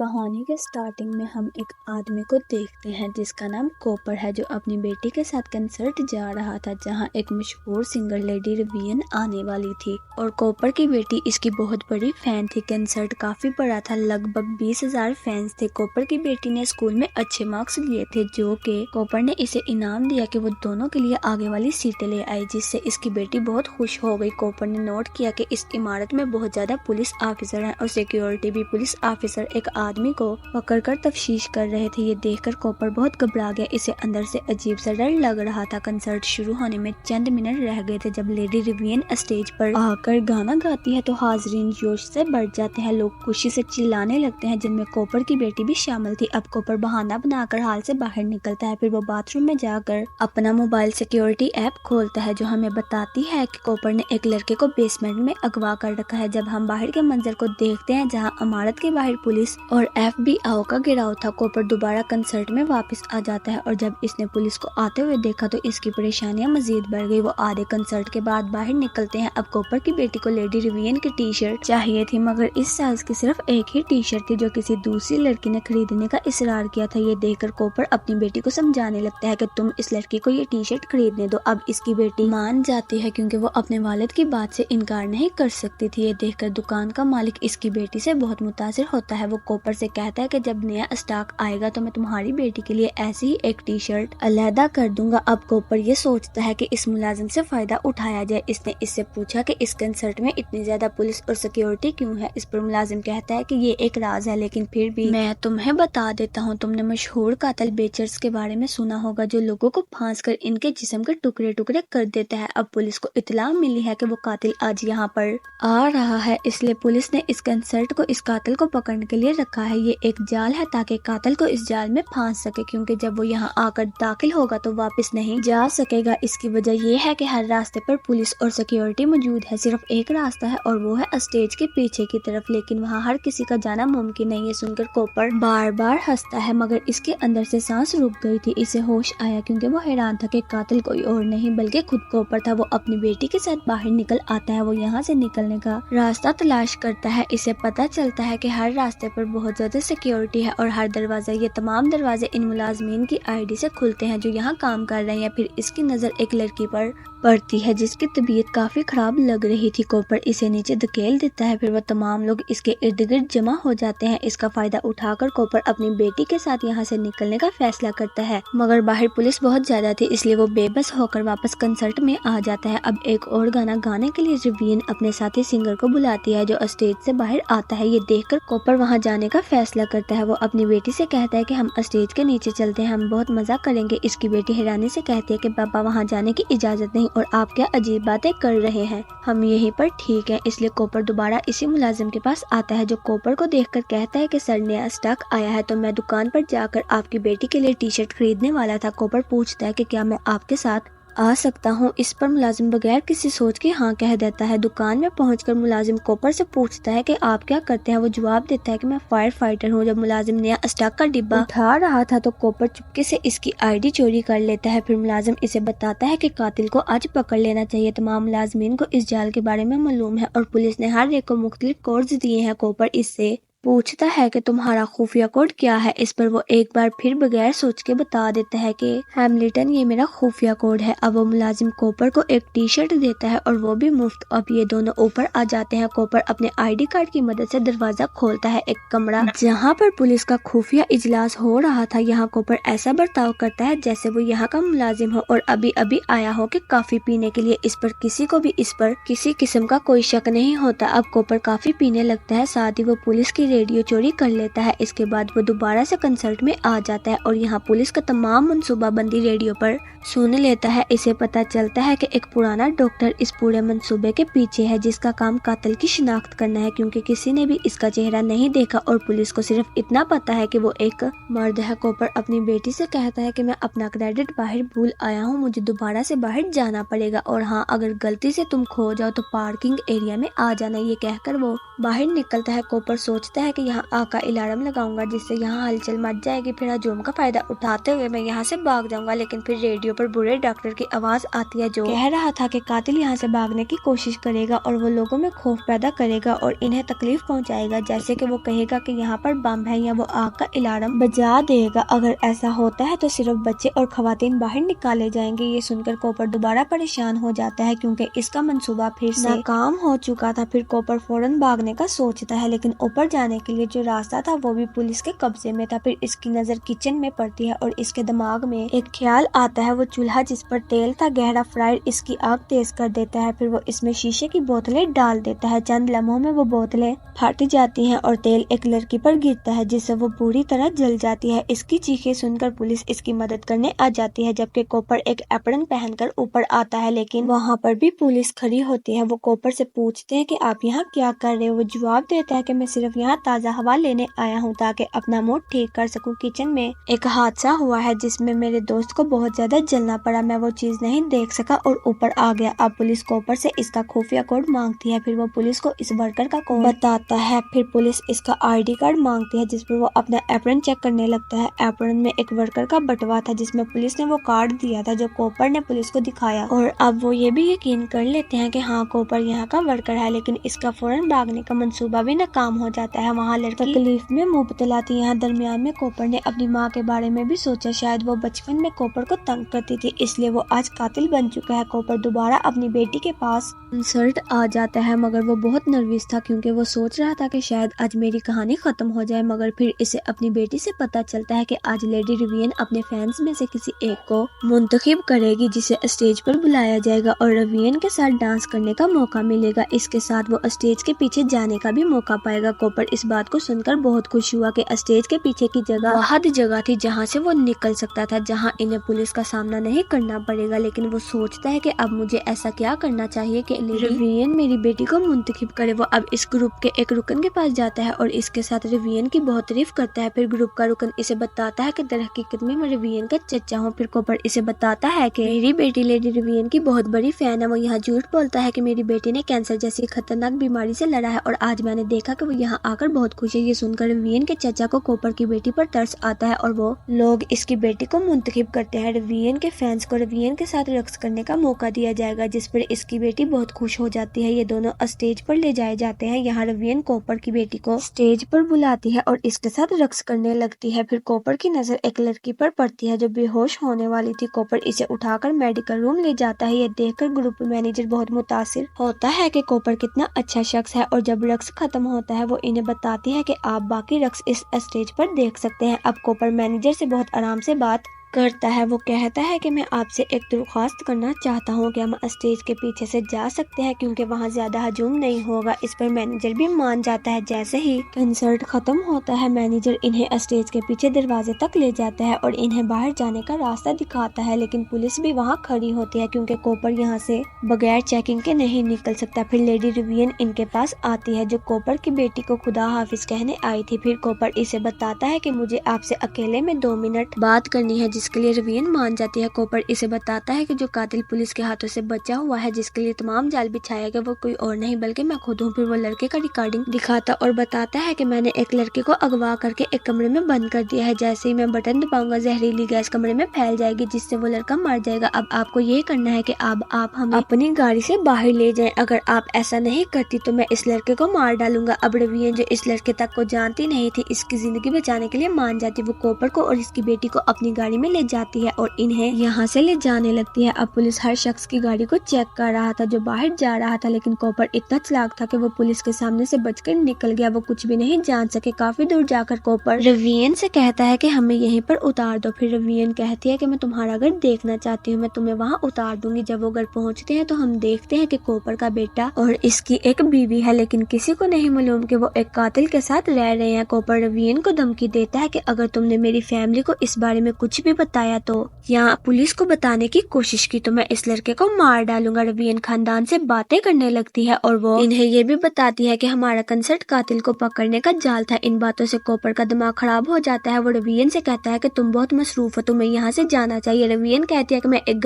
کہانی کے سٹارٹنگ میں ہم ایک آدمی کو دیکھتے ہیں جس کا نام کوپر ہے، جو اپنی بیٹی کے ساتھ کنسرٹ جا رہا تھا جہاں ایک مشہور سنگر لیڈی ریوین آنے والی تھی اور کوپر کی بیٹی اس کی بہت بڑی فین تھی۔ کنسرٹ کافی بڑا تھا، لگ بھگ 20,000 فینس تھے۔ کوپر کی بیٹی نے اسکول میں اچھے مارکس لیے تھے جو کہ کوپر نے اسے انعام دیا کہ وہ دونوں کے لیے آگے والی سیٹیں لے آئی، جس سے اس کی بیٹی بہت خوش ہو گئی۔ کوپر نے نوٹ کیا کہ اس عمارت میں بہت زیادہ پولیس آفیسر ہیں اور سیکیورٹی بھی۔ پولیس آفیسر ایک آدمی کو پکڑ کر تفتیش کر رہے تھے۔ یہ دیکھ کر کوپر بہت گھبرا گیا، اسے اندر سے عجیب سا ڈر لگ رہا تھا۔ کنسرٹ شروع ہونے میں چند منٹ رہ گئے تھے۔ جب لیڈی ریوین اسٹیج پر آ کر گانا گاتی ہے تو حاضرین جوش سے بڑھ جاتے ہیں، لوگ خوشی سے چلانے لگتے ہیں، جن میں کوپر کی بیٹی بھی شامل تھی۔ اب کوپر بہانہ بنا کر ہال سے باہر نکلتا ہے، پھر وہ باتھ روم میں جا کر اپنا موبائل سیکیورٹی ایپ کھولتا ہے جو ہمیں بتاتی ہے کہ کوپر نے ایک لڑکے کو بیسمنٹ میں اغوا کر رکھا ہے۔ جب ہم باہر کے منظر کو دیکھتے ہیں جہاں عمارت کے باہر پولیس اور FBI کا گھیراؤ تھا، کوپر دوبارہ کنسرٹ میں واپس آ جاتا ہے اور جب اس نے پولیس کو آتے ہوئے دیکھا تو اس کی پریشانیاں مزید بڑھ گئی۔ وہ آدھے کنسرٹ کے بعد باہر نکلتے ہیں۔ اب کوپر کی بیٹی کو لیڈی ریوین کی ٹی شرٹ چاہیے تھی، مگر اس سائز کی صرف ایک ہی ٹی شرٹ تھی جو کسی دوسری لڑکی نے خریدنے کا اصرار کیا تھا۔ یہ دیکھ کر کوپر اپنی بیٹی کو سمجھانے لگتا ہے کہ تم اس لڑکی کو یہ ٹی شرٹ خریدنے دو۔ اب اس کی بیٹی مان جاتی ہے کیونکہ وہ اپنے والد کی بات سے انکار نہیں کر سکتی تھی۔ یہ دیکھ کر دکان کا مالک اس کی بیٹی سے بہت متاثر ہوتا ہے۔ وہ کوپر سے کہتا ہے کہ جب نیا اسٹاک آئے گا تو میں تمہاری بیٹی کے لیے ایسی ہی ایک ٹی شرٹ علیحدہ کر دوں گا۔ اب کوپر یہ سوچتا ہے کہ اس ملازم سے فائدہ اٹھایا جائے۔ اس نے اس سے پوچھا کہ اس کنسرٹ میں اتنی زیادہ پولیس اور سیکیورٹی کیوں ہے؟ اس پر ملازم کہتا ہے کہ یہ ایک راز ہے، لیکن پھر بھی میں تمہیں بتا دیتا ہوں۔ تم نے مشہور قاتل بیچرز کے بارے میں سنا ہوگا جو لوگوں کو پھانس کر ان کے جسم کے ٹکڑے ٹکڑے کر دیتا ہے۔ اب پولیس کو اطلاع ملی ہے کہ وہ قاتل آج یہاں پر آ رہا ہے، اس لیے پولیس نے اس کنسرٹ کو اس قاتل کو پکڑنے کے لیے رکھا ہے۔ یہ ایک جال ہے تاکہ قاتل کو اس جال میں پھانس سکے، کیونکہ جب وہ یہاں آ کر داخل ہوگا تو واپس نہیں جا سکے گا۔ اس کی وجہ یہ ہے کہ ہر راستے پر پولیس اور سیکیورٹی موجود ہے، صرف ایک راستہ ہے اور وہ ہے اسٹیج کے پیچھے کی طرف، لیکن وہاں ہر کسی کا جانا ممکن نہیں ہے۔ سن کر کوپر بار بار ہنستا ہے، مگر اس کے اندر سے سانس رک گئی تھی۔ اسے ہوش آیا کیونکہ وہ حیران تھا کہ قاتل کوئی اور نہیں بلکہ خود کوپر تھا۔ وہ اپنی بیٹی کے ساتھ باہر نکل آتا ہے، وہ یہاں سے نکلنے کا راستہ تلاش کرتا ہے۔ اسے پتا چلتا ہے کہ ہر راستے پر بہت زیادہ سیکیورٹی ہے اور ہر دروازہ، یہ تمام دروازے ان ملازمین کی ID سے کھلتے ہیں جو یہاں کام کر رہے ہیں۔ پھر اس کی نظر ایک لڑکی پر پڑتی ہے جس کی طبیعت کافی خراب لگ رہی تھی۔ کوپر اسے نیچے دھکیل دیتا ہے، پھر وہ تمام لوگ اس کے ارد گرد جمع ہو جاتے ہیں۔ اس کا فائدہ اٹھا کر کوپر اپنی بیٹی کے ساتھ یہاں سے نکلنے کا فیصلہ کرتا ہے، مگر باہر پولیس بہت زیادہ تھی، اس لیے وہ بے بس ہو کر واپس کنسرٹ میں آ جاتا ہے۔ اب ایک اور گانا گانے کے لیے ریوین اپنے ساتھی سنگر کو بلاتی ہے جو اسٹیج سے باہر آتا ہے۔ یہ دیکھ کر کوپر وہاں جانے کا فیصلہ کرتا ہے۔ وہ اپنی بیٹی سے کہتا ہے کہ ہم اسٹیج کے نیچے چلتے ہیں، ہم بہت مزہ کریں گے۔ اس کی بیٹی حیرانی سے کہتی ہے کہ پاپا وہاں جانے کی اجازت نہیں اور آپ کیا عجیب باتیں کر رہے ہیں، ہم یہیں پر ٹھیک ہیں۔ اس لیے کوپر دوبارہ اسی ملازم کے پاس آتا ہے جو کوپر کو دیکھ کر کہتا ہے کہ سر نیا اسٹاک آیا ہے تو میں دکان پر جا کر آپ کی بیٹی کے لیے ٹی شرٹ خریدنے والا تھا۔ کوپر پوچھتا ہے کہ کیا میں آپ کے ساتھ آ سکتا ہوں؟ اس پر ملازم بغیر کسی سوچ کے ہاں کہہ دیتا ہے۔ دکان میں پہنچ کر ملازم کوپر سے پوچھتا ہے کہ آپ کیا کرتے ہیں؟ وہ جواب دیتا ہے کہ میں فائر فائٹر ہوں۔ جب ملازم نیا اسٹاک کا ڈبہ اٹھا رہا تھا تو کوپر چپکے سے اس کی ID چوری کر لیتا ہے۔ پھر ملازم اسے بتاتا ہے کہ قاتل کو آج پکڑ لینا چاہیے۔ تمام ملازمین کو اس جال کے بارے میں معلوم ہے اور پولیس نے ہر ایک کو مختلف کوڈز دیے ہیں۔ کوپر اس سے پوچھتا ہے کہ تمہارا خفیہ کوڈ کیا ہے؟ اس پر وہ ایک بار پھر بغیر سوچ کے بتا دیتا ہے کہ ہیملٹن یہ میرا خفیہ کوڈ ہے۔ اب وہ ملازم کوپر کو ایک ٹی شرٹ دیتا ہے اور وہ بھی مفت۔ اب یہ دونوں اوپر آ جاتے ہیں۔ کوپر اپنے ID کارڈ کی مدد سے دروازہ کھولتا ہے۔ ایک کمرہ جہاں پر پولیس کا خفیہ اجلاس ہو رہا تھا، یہاں کوپر ایسا برتاؤ کرتا ہے جیسے وہ یہاں کا ملازم ہو اور ابھی آیا ہو کہ کافی پینے کے لیے۔ اس پر کسی کو بھی اس پر کسی قسم کا کوئی شک نہیں ہوتا۔ اب کوپر کافی پینے لگتا ہے، ساتھ ہی وہ پولیس کی ریڈیو چوری کر لیتا ہے۔ اس کے بعد وہ دوبارہ سے کنسرٹ میں آ جاتا ہے اور یہاں پولیس کا تمام منصوبہ بندی ریڈیو پر سن لیتا ہے۔ اسے پتا چلتا ہے کہ ایک پرانا ڈاکٹر اس پورے منصوبے کے پیچھے ہے جس کا کام قاتل کی شناخت کرنا ہے، کیونکہ کسی نے بھی اس کا چہرہ نہیں دیکھا اور پولیس کو صرف اتنا پتا ہے کہ وہ ایک مرد ہے۔ کوپر اپنی بیٹی سے کہتا ہے کہ میں اپنا کریڈٹ باہر بھول آیا ہوں، مجھے دوبارہ سے باہر جانا پڑے گا اور ہاں اگر غلطی سے تم کھو جاؤ تو پارکنگ ایریا میں آ جانا۔ یہ کہہ کر وہ باہر نکلتا ہے۔ کوپر سوچتا سوچتا ہے کہ یہاں آگ کا الارم لگاؤں گا جس سے یہاں ہلچل مچ جائے گی، پھر ہجوم کا فائدہ اٹھاتے ہوئے میں یہاں سے بھاگ جاؤں گا۔ لیکن پھر ریڈیو پر بوڑھے ڈاکٹر کی آواز آتی ہے جو کہہ رہا تھا کہ قاتل یہاں سے بھاگنے کی کوشش کرے گا اور وہ لوگوں میں خوف پیدا کرے گا اور انہیں تکلیف پہنچائے گا، جیسے کہ وہ کہے گا کہ یہاں پر بم ہے یا وہ آگ کا الارم بجا دے گا۔ اگر ایسا ہوتا ہے تو صرف بچے اور خواتین باہر نکالے جائیں گے۔ یہ سن کر کوپر دوبارہ پریشان ہو جاتا ہے کیونکہ اس کا منصوبہ پھر سے ناکام ہو چکا تھا۔ پھر کوپر فوراً بھاگنے کا سوچتا ہے لیکن اوپر جانے کے لیے جو راستہ تھا وہ بھی پولیس کے قبضے میں تھا۔ پھر اس کی نظر کچن میں پڑتی ہے اور اس کے دماغ میں ایک خیال آتا ہے۔ وہ چولہا جس پر تیل تھا گہرا فرائر اس کی آگ تیز کر دیتا ہے، پھر وہ اس میں شیشے کی بوتلیں ڈال دیتا ہے۔ چند لمحوں میں وہ بوتلیں پھٹ جاتی ہیں اور تیل ایک لڑکی پر گرتا ہے جس سے وہ پوری طرح جل جاتی ہے۔ اس کی چیخیں سن کر پولیس اس کی مدد کرنے آ جاتی ہے، جبکہ کوپر ایک ایپرن پہن کر اوپر آتا ہے لیکن وہاں پر بھی پولیس کھڑی ہوتی ہے۔ وہ کوپر سے پوچھتے ہیں کہ آپ یہاں کیا کر رہے ہو؟ وہ جواب دیتا ہے کہ میں صرف یہاں تازہ ہوا لینے آیا ہوں تاکہ اپنا موڈ ٹھیک کر سکوں۔ کچن میں ایک حادثہ ہوا ہے جس میں میرے دوست کو بہت زیادہ جلنا پڑا، میں وہ چیز نہیں دیکھ سکا اور اوپر آ گیا۔ اب پولیس کوپر سے اس کا خفیہ کوڈ مانگتی ہے، پھر وہ پولیس کو اس ورکر کا کوڈ بتاتا ہے۔ پھر پولیس اس کا ID کارڈ مانگتی ہے جس پر وہ اپنا ایپرن چیک کرنے لگتا ہے۔ ایپرن میں ایک ورکر کا بٹوا تھا جس میں پولیس نے وہ کارڈ دیا تھا جو کوپر نے پولیس کو دکھایا، اور اب وہ یہ بھی یقین کر لیتے ہیں کہ ہاں کوپر یہاں کا ورکر ہے، لیکن اس کا فوراً بھاگنے کا منصوبہ بھی ناکام ہو جاتا ہے۔ وہاں لڑکی تکلیف میں مبتلا تھی۔ یہاں درمیان میں کوپر نے اپنی ماں کے بارے میں بھی سوچا، شاید وہ بچپن میں کوپر کو تنگ کرتی تھی اس لیے وہ آج قاتل بن چکا ہے۔ کوپر دوبارہ اپنی بیٹی کے پاس کنسرٹ آ جاتا ہے مگر وہ بہت نروس تھا کیونکہ وہ سوچ رہا تھا کہ شاید آج میری کہانی ختم ہو جائے، مگر پھر اسے اپنی بیٹی سے پتا چلتا ہے کہ آج لیڈی ریوین اپنے فینس میں سے کسی ایک کو منتخب کرے گی جسے اسٹیج پر بلایا جائے گا اور ریوین کے ساتھ ڈانس کرنے کا موقع ملے گا۔ اس کے ساتھ وہ اسٹیج کے پیچھے جانے کا بھی موقع پائے گا۔ کوپر اس بات کو سن کر بہت خوش ہوا کہ اسٹیج کے پیچھے کی جگہ واحد جگہ تھی جہاں سے وہ نکل سکتا تھا، جہاں انہیں پولیس کا سامنا نہیں کرنا پڑے گا۔ لیکن وہ سوچتا ہے کہ اب مجھے ایسا کیا کرنا چاہیے کہ ریوین میری بیٹی کو منتخب کرے۔ وہ اب اس گروپ کے ایک رکن کے پاس جاتا ہے اور اس کے ساتھ ریوین کی بہت تعریف کرتا ہے۔ پھر گروپ کا رکن اسے بتاتا ہے کہ در حقیقت میں ریوین کا چچا ہوں۔ پھر کوپر اسے بتاتا ہے کہ میری بیٹی لیڈی ریوین کی بہت بڑی فین ہے۔ وہ یہاں جھوٹ بولتا ہے کہ میری بیٹی نے کینسر جیسی خطرناک بیماری سے لڑا ہے اور آج میں نے دیکھا کہ وہ یہاں آ کر بہت خوش ہے۔ یہ سن کر ریوین کے چچا کو کوپر کی بیٹی پر ترس آتا ہے اور وہ لوگ اس کی بیٹی کو منتخب کرتے ہیں۔ ریوین کے فینس کو ریوین کے ساتھ رقص کرنے کا موقع دیا جائے گا جس پر اس کی بیٹی بہت خوش ہو جاتی ہے۔ یہ دونوں اسٹیج پر لے جائے جاتے ہیں۔ یہاں ریوین کوپر کی بیٹی کو اسٹیج پر بلاتی ہے اور اس کے ساتھ رقص کرنے لگتی ہے۔ پھر کوپر کی نظر ایک لڑکی پر پڑتی ہے جو بے ہوش ہونے والی تھی۔ کوپر اسے اٹھا کر میڈیکل روم لے جاتا ہے۔ یہ دیکھ کر گروپ مینیجر بہت متاثر ہوتا ہے کہ کوپر کتنا اچھا شخص ہے، اور جب رقص ختم ہوتا ہے وہ انہیں بتاتی ہے کہ آپ باقی رقص اس اسٹیج پر دیکھ سکتے ہیں۔ اب کوپر مینیجر سے بہت آرام سے بات کرتا ہے۔ وہ کہتا ہے کہ میں آپ سے ایک درخواست کرنا چاہتا ہوں کہ ہم اسٹیج کے پیچھے سے جا سکتے ہیں کیونکہ وہاں زیادہ ہجوم نہیں ہوگا۔ اس پر مینیجر بھی مان جاتا ہے۔ جیسے ہی کنسرٹ ختم ہوتا ہے مینیجر انہیں اسٹیج کے پیچھے دروازے تک لے جاتا ہے اور انہیں باہر جانے کا راستہ دکھاتا ہے، لیکن پولیس بھی وہاں کھڑی ہوتی ہے کیونکہ کوپر یہاں سے بغیر چیکنگ کے نہیں نکل سکتا۔ پھر لیڈی ریوین ان کے پاس آتی ہے جو کوپر کی بیٹی کو خدا حافظ کہنے آئی تھی۔ پھر کوپر اسے بتاتا ہے کہ مجھے آپ سے اکیلے میں 2 منٹ بات کرنی ہے، جس کے لیے ریوین مان جاتی ہے۔ کوپر اسے بتاتا ہے کہ جو قاتل پولیس کے ہاتھوں سے بچا ہوا ہے، جس کے لیے تمام جال بچھایا گیا، وہ کوئی اور نہیں بلکہ میں خود ہوں۔ پھر وہ لڑکے کا ریکارڈنگ دکھاتا اور بتاتا ہے کہ میں نے ایک لڑکے کو اغوا کر کے ایک کمرے میں بند کر دیا ہے، جیسے ہی میں بٹن دباؤں گا زہریلی گیس کمرے میں پھیل جائے گی جس سے وہ لڑکا مر جائے گا۔ اب آپ کو یہ کرنا ہے کہ اب آپ ہمیں اپنی گاڑی سے باہر لے جائیں، اگر آپ ایسا نہیں کرتی تو میں اس لڑکے کو مار ڈالوں گا۔ اب ریوین جو اس لڑکے تک کو جانتی نہیں تھی اس کی زندگی بچانے کے لیے مان جاتی۔ وہ کوپر کو اور اس کی بیٹی کو اپنی گاڑی میں لے جاتی ہے اور انہیں یہاں سے لے جانے لگتی ہے۔ اب پولیس ہر شخص کی گاڑی کو چیک کر رہا تھا جو باہر جا رہا تھا، لیکن کوپر اتنا چلاک تھا کہ وہ پولیس کے سامنے سے بچ کر نکل گیا۔ وہ کچھ بھی نہیں جان سکے۔ کافی دور جا کر کوپر ریوین سے کہتا ہے کہ ہمیں یہیں پر اتار دو۔ پھر ریوین کہتی ہے کہ میں تمہارا گھر دیکھنا چاہتی ہوں، میں تمہیں وہاں اتار دوں گی۔ جب وہ گھر پہنچتے ہیں تو ہم دیکھتے ہیں کہ کوپر کا بیٹا اور اس کی ایک بیوی ہے، لیکن کسی کو نہیں معلوم کہ وہ ایک قاتل کے ساتھ رہ رہے ہیں۔ کوپر ریوین کو دھمکی دیتا ہے کہ اگر تم نے میری فیملی کو اس بارے میں کچھ بھی بتایا تو یا پولیس کو بتانے کی کوشش کی تو میں اس لڑکے کو مار ڈالوں گا۔ روین خاندان سے باتیں کرنے لگتی ہے اور وہ انہیں یہ بھی بتاتی ہے کہ ہمارا کنسرٹ قاتل کو پکڑنے کا جال تھا۔ ان باتوں سے کوپر کا دماغ خراب ہو جاتا ہے۔ وہ روین سے کہتا ہے کہ تم بہت مصروف ہو، تمہیں یہاں سے جانا چاہیے۔ روین کہتی ہے کہ میں ایک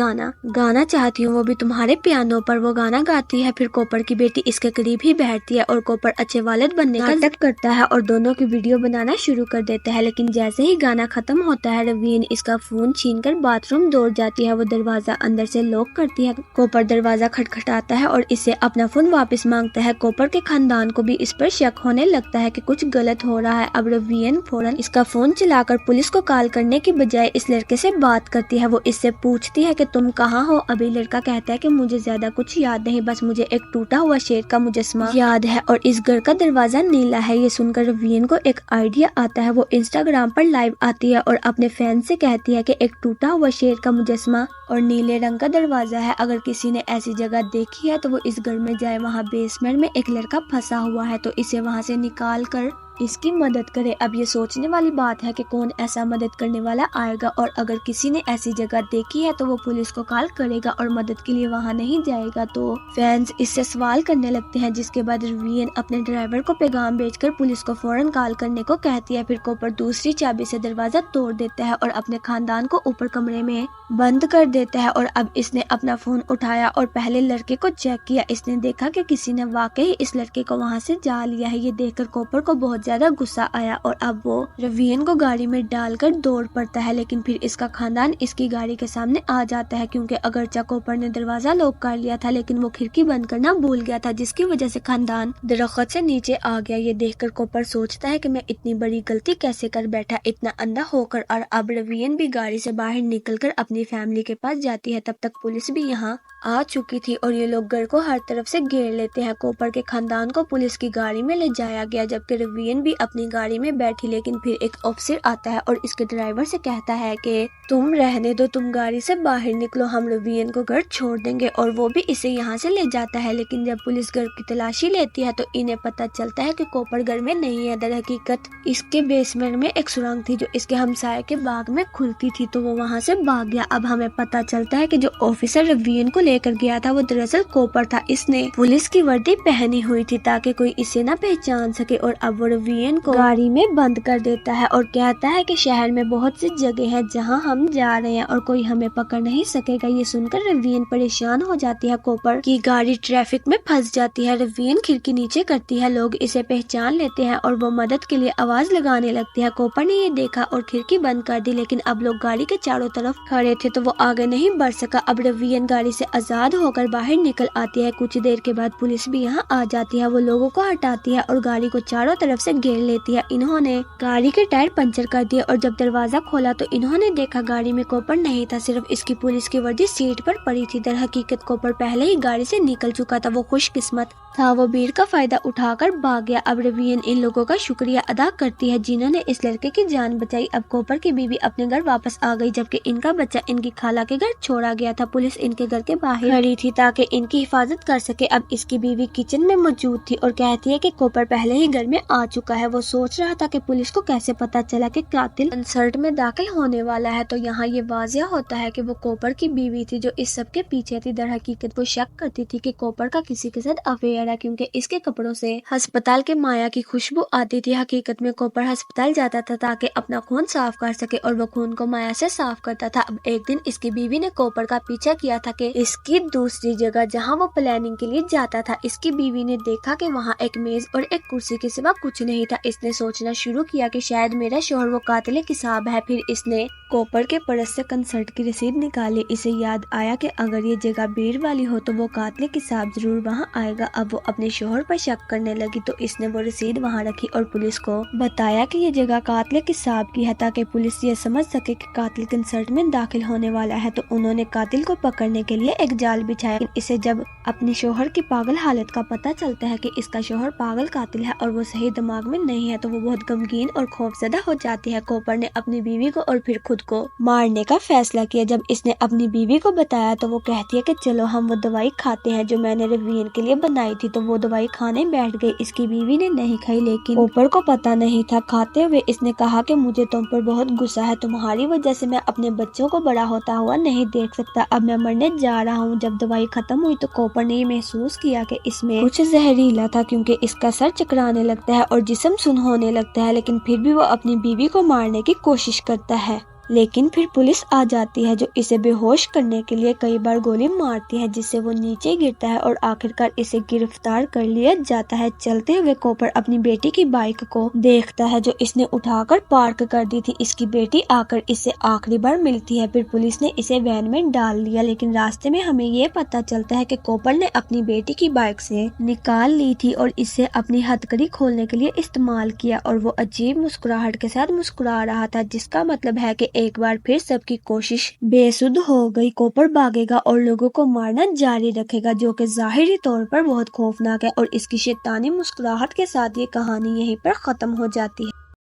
گانا چاہتی ہوں، وہ بھی تمہارے پیانو پر۔ وہ گانا گاتی ہے، پھر کوپر کی بیٹی اس کے قریب ہی بیٹھتی ہے اور کوپر اچھے والد بننے کا ناٹک کرتا ہے اور دونوں کی ویڈیو بنانا شروع کر دیتا ہے۔ لیکن جیسے ہی گانا ختم ہوتا ہے روین اس کا فون چھین کر باتھ روم دوڑ جاتی ہے۔ وہ دروازہ اندر سے لاک کرتی ہے۔ کوپر دروازہ کھٹکھٹاتا ہے اور اسے اپنا فون واپس مانگتا ہے۔ کوپر کے خاندان کو بھی اس پر شک ہونے لگتا ہے کہ کچھ غلط ہو رہا ہے۔ اب روین فوراً اس کا فون چلا کر پولیس کو کال کرنے کی بجائے اس لڑکے سے بات کرتی ہے۔ وہ اس سے پوچھتی ہے کہ تم کہاں ہو ابھی؟ لڑکا کہتا ہے کہ مجھے زیادہ کچھ یاد نہیں، بس مجھے ایک ٹوٹا ہوا شیر کا مجسمہ یاد ہے اور اس گھر کا دروازہ نیلا ہے۔ یہ سن کر روین کو ایک آئیڈیا آتا ہے۔ وہ انسٹاگرام پر لائیو آتی ہے اور اپنے فینس سے کہتی ہے کہ ایک ٹوٹا ہوا شیر کا مجسمہ اور نیلے رنگ کا دروازہ ہے، اگر کسی نے ایسی جگہ دیکھی ہے تو وہ اس گھر میں جائے۔ وہاں بیسمنٹ میں ایک لڑکا پھنسا ہوا ہے تو اسے وہاں سے نکال کر اس کی مدد کرے۔ اب یہ سوچنے والی بات ہے کہ کون ایسا مدد کرنے والا آئے گا، اور اگر کسی نے ایسی جگہ دیکھی ہے تو وہ پولیس کو کال کرے گا اور مدد کے لیے وہاں نہیں جائے گا۔ تو فینس اس سے سوال کرنے لگتے ہیں، جس کے بعد روین اپنے ڈرائیور کو پیغام بھیج کر پولیس کو فوراً کال کرنے کو کہتی ہے۔ پھر کوپر دوسری چابی سے دروازہ توڑ دیتا ہے اور اپنے خاندان کو اوپر کمرے میں بند کر دیتا ہے۔ اور اب اس نے اپنا فون اٹھایا اور پہلے لڑکے کو چیک کیا۔ اس نے دیکھا کہ کسی نے واقعی اس لڑکے کو وہاں سے جا لیا ہے۔ یہ دیکھ کر کوپر کو بہت زیادہ غصہ آیا اور اب وہ روین کو گاڑی میں ڈال کر دوڑ پڑتا ہے، لیکن پھر اس کا خاندان اس کی گاڑی کے سامنے آ جاتا ہے، کیونکہ اگرچہ کوپر نے دروازہ لاک کر لیا تھا لیکن وہ کھڑکی بند کرنا بھول گیا تھا، جس کی وجہ سے خاندان درخت سے نیچے آ گیا۔ یہ دیکھ کر کوپر سوچتا ہے کہ میں اتنی بڑی غلطی کیسے کر بیٹھا اتنا اندھا ہو کر، اور اب روین بھی گاڑی سے باہر نکل کر اپنی فیملی کے پاس جاتی ہے۔ تب تک پولیس بھی یہاں آ چکی تھی اور یہ لوگ گھر کو ہر طرف سے گھیر لیتے ہیں۔ کوپر کے خاندان کو پولیس کی گاڑی میں لے جایا گیا، جبکہ روین بھی اپنی گاڑی میں بیٹھی، لیکن پھر ایک افسر آتا ہے اور اس کے ڈرائیور سے کہتا ہے کہ تم رہنے دو، تم گاڑی سے باہر نکلو، ہم روین کو گھر چھوڑ دیں گے، اور وہ بھی اسے یہاں سے لے جاتا ہے۔ لیکن جب پولیس گھر کی تلاشی لیتی ہے تو انہیں پتہ چلتا ہے کہ کوپر گھر میں نہیں ہے۔ در حقیقت اس کے بیسمنٹ میں ایک سرنگ تھی جو اس کے ہمسائے کے باغ میں کھلتی تھی، تو وہ وہاں سے بھاگ گیا۔ اب ہمیں پتہ چلتا ہے کہ جو آفیسر روین کو لے کر گیا تھا وہ دراصل کوپر تھا۔ اس نے پولیس کی وردی پہنی ہوئی تھی تاکہ کوئی اسے نہ پہچان سکے، اور اب وہ روین کو گاڑی میں بند کر دیتا ہے اور کہتا ہے کہ شہر میں بہت سی جگہ ہیں جہاں ہم جا رہے ہیں اور کوئی ہمیں پکڑ نہیں سکے گا۔ یہ سن کر روین پریشان ہو جاتی ہے۔ کوپر کی گاڑی ٹریفک میں پھنس جاتی ہے۔ روین کھڑکی نیچے کرتی ہے، لوگ اسے پہچان لیتے ہیں اور وہ مدد کے لیے آواز لگانے لگتی ہے۔ کوپر نے یہ دیکھا اور کھڑکی بند کر دی، لیکن اب لوگ گاڑی کے چاروں طرف کھڑے تھے تو وہ آگے نہیں بڑھ سکا۔ اب روین گاڑی سے آزاد ہو کر باہر نکل آتی ہے۔ کچھ دیر کے بعد پولیس بھی یہاں آ جاتی ہے۔ وہ لوگوں کو ہٹاتی ہے اور گاڑی کو چاروں طرف سے گھیر لیتی ہے۔ انہوں نے گاڑی کے ٹائر پنچر کر دیے اور جب دروازہ کھولا تو انہوں نے دیکھا گاڑی میں کوپر نہیں تھا، صرف اس کی پولیس کی وردی سیٹ پر پڑی تھی۔ در حقیقت کوپر پہلے ہی گاڑی سے نکل چکا تھا۔ وہ خوش قسمت تھا، وہ بھیڑ کا فائدہ اٹھا کر بھاگ گیا۔ اب روین ان لوگوں کا شکریہ ادا کرتی ہے جنہوں نے اس لڑکے کی جان بچائی۔ اب کوپر کی بیوی اپنے گھر واپس آ گئی، جبکہ ان کا بچہ ان کی خالہ کے گھر چھوڑا گیا تھا۔ پولیس ان کے گھر کے باہر کھڑی تھی تاکہ ان کی حفاظت کر سکے۔ اب اس کی بیوی کچن میں موجود تھی اور کہتی ہے کہ کوپر پہلے ہی گھر میں آ چکا ہے۔ وہ سوچ رہا تھا کہ پولیس کو کیسے پتا چلا کہ قاتل کنسرٹ میں داخل ہونے والا ہے، تو یہاں یہ واضح ہوتا ہے کہ وہ کوپر کی بیوی تھی جو اس سب کے پیچھے تھی۔ در حقیقت وہ شک کرتی تھی کہ کوپر کا کسی کے ساتھ افیئر ہے، کیونکہ اس کے کپڑوں سے ہسپتال کے مایا کی خوشبو آتی تھی۔ حقیقت میں کوپر ہسپتال جاتا تھا تاکہ اپنا خون صاف کر سکے اور وہ خون کو مایا سے صاف کرتا تھا۔ اب ایک دن اس کی بیوی نے کوپر کا پیچھا کیا تھا کہ اس کی دوسری جگہ جہاں وہ پلاننگ کے لیے جاتا تھا۔ اس کی بیوی نے دیکھا کہ وہاں ایک میز اور ایک کرسی کے سوا کچھ نہیں تھا۔ اس نے سوچنا شروع کیا کہ شاید میرا شوہر وہ قاتل کساب ہے۔ پھر اس نے کوپر کے پرس سے کنسرٹ کی رسید نکالی۔ اسے یاد آیا کہ اگر یہ جگہ بھیڑ والی ہو تو وہ قاتل کساب ضرور وہاں آئے گا۔ اب وہ اپنے شوہر پر شک کرنے لگی تو اس نے وہ رسید وہاں رکھی اور پولیس کو بتایا کہ یہ جگہ قاتل کساب کی ہے تاکہ پولیس یہ سمجھ سکے کہ قاتل کنسرٹ میں داخل ہونے والا ہے۔ تو انہوں نے قاتل کو پکڑنے کے لیے ایک جال بچھایا، لیکن اسے جب اپنے شوہر کی پاگل حالت کا پتہ چلتا ہے کہ اس کا شوہر پاگل قاتل ہے اور وہ صحیح دماغ میں نہیں ہے تو وہ بہت غمگین اور خوفزدہ ہو جاتی ہے۔ کوپر نے اپنی بیوی کو اور پھر خود کو مارنے کا فیصلہ کیا۔ جب اس نے اپنی بیوی کو بتایا تو وہ کہتی ہے کہ چلو ہم وہ دوائی کھاتے ہیں جو میں نے روین کے لیے بنائی تھی، تو وہ دوائی کھانے بیٹھ گئی۔ اس کی بیوی نے نہیں کھائی، لیکن کوپر کو پتا نہیں تھا۔ کھاتے ہوئے اس نے کہا کہ مجھے تم پر بہت غصہ ہے، تمہاری وجہ سے میں اپنے بچوں کو بڑا ہوتا ہوا نہیں دیکھ سکتا، اب میں مرنے جا رہا ہوں۔ جب دوائی ختم ہوئی تو کوپر نے یہ محسوس کیا کہ اس میں کچھ زہریلا تھا، کیونکہ اس کا سر چکرانے لگتا ہے اور جسم سن ہونے لگتا ہے، لیکن پھر بھی وہ اپنی بیوی کو مارنے کی کوشش کرتا ہے۔ لیکن پھر پولیس آ جاتی ہے جو اسے بے ہوش کرنے کے لیے کئی بار گولی مارتی ہے، جس سے وہ نیچے گرتا ہے اور آخرکار اسے گرفتار کر لیا جاتا ہے۔ چلتے ہوئے کوپر اپنی بیٹی کی بائیک کو دیکھتا ہے جو اس نے اٹھا کر پارک کر دی تھی۔ اس کی بیٹی آ کر اس سے آخری بار ملتی ہے، پھر پولیس نے اسے وین میں ڈال دیا، لیکن راستے میں ہمیں یہ پتا چلتا ہے کہ کوپر نے اپنی بیٹی کی بائیک سے نکال لی تھی اور اسے اپنی ہتھکڑی کھولنے کے لیے استعمال کیا، اور وہ عجیب مسکراہٹ کے ساتھ مسکرا رہا تھا، جس کا مطلب ہے کہ ایک بار پھر سب کی کوشش بے سود ہو گئی۔ کوپر بھاگے گا اور لوگوں کو مارنا جاری رکھے گا، جو کہ ظاہری طور پر بہت خوفناک ہے، اور اس کی شیطانی مسکراہٹ کے ساتھ یہ کہانی یہیں پر ختم ہو جاتی ہے۔